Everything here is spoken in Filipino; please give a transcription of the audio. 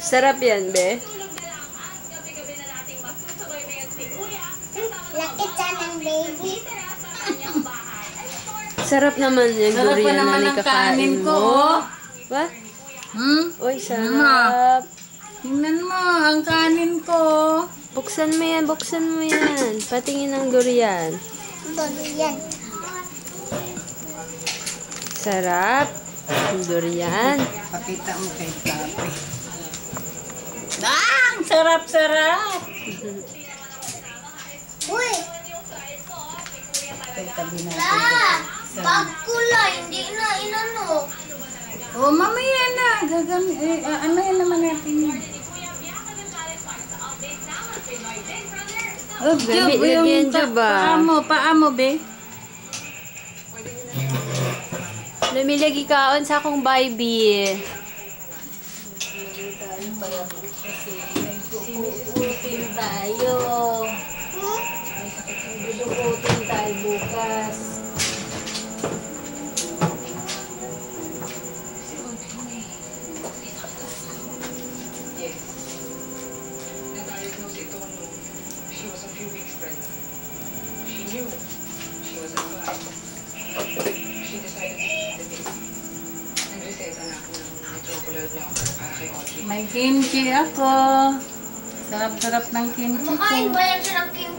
Sarap yan, be. Lakit sana ng baby. Sarap naman yung Sarap pa durian na naman ang nakakain kanin ko. mo. Ba? Hmm? Uy, sarap. Tingnan mo, ang kanin ko. Buksan mo yan, buksan mo yan. Patingin ng durian. Durian. Sarap. Yung durian. Pakita mo kay Papi. Ah, ang sarap-sarap. Uy! Tabi natin. Bag ko lang, hindi na inano. Oh, mamaya na. Ano yan naman natin yun? Oh, Job, Lagyan, Job, ah. paa mo, be. Lumilagi kaon sa akong baby. Sinusutin tayo. Sinusutin tayo bukas. Na-diagnose ito nung she was a few weeks pregnant. She knew she was advised. She decided to keep the baby. Nagreseta na ako ng metropolar blocker para kay Audrey. May kimchi ako. Sarap-sarap ng kimchi ko. Makain ba yan siya ng kimchi?